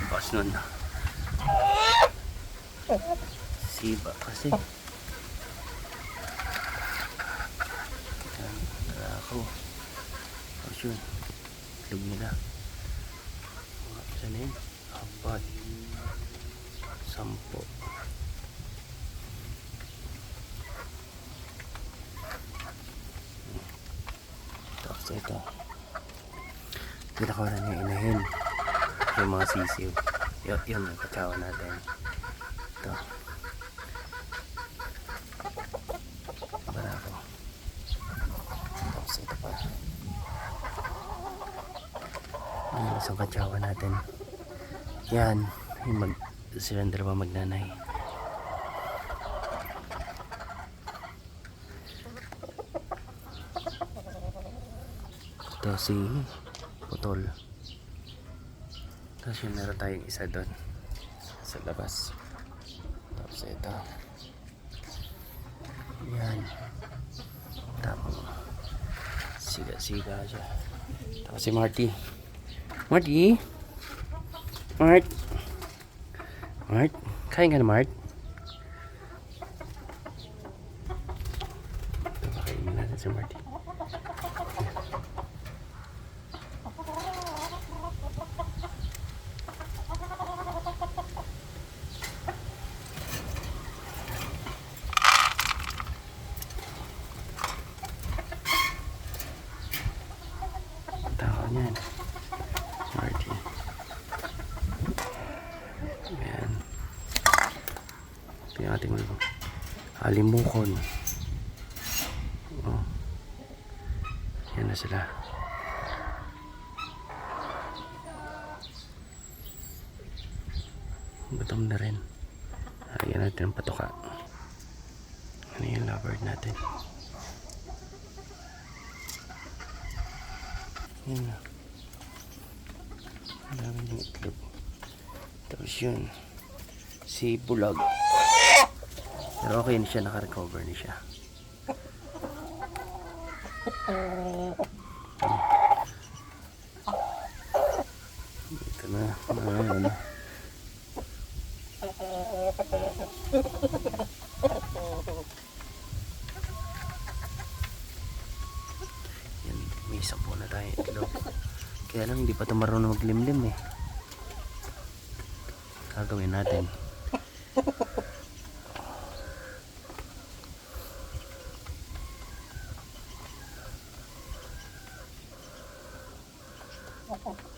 Bas nun. Siba kasi. Yan, ako. Tapos yun, itlog nila. Saan na yun? 4, 10. Tapos ito. Pinakawalan niya inahin. Yung mga sisiw. Yun, yung katsawa natin. Ito. Barako. Tapos ito pa. Yung isang katsawa natin. Yan. Yung silang dalawa magnanay. Ito si Putol. Tapos yun, meron tayong isa doon sa labas. Tapos ito. Yan. Tapos siga siya. Tapos si Marty. Marty? Mart? Mart? Kain ka na, Mart? Ito, pakainin natin si Marty. Tao niyan. Marty. Ayan. Ito yung ating halimukon. Oh. Yan na sila. Gutom na rin. Lagyan natin ang patuka. Ano yung lovebird natin? Yan na. Ang dami ng itlog. Tapos yun. Si Bulag. Pero okay na siya. Naka-recover na siya. Ito na. Ayan. Yan, may 10 na tayo itlog. Kaya lang hindi pa ito marunong maglimlim eh. Gagawin natin. Okay.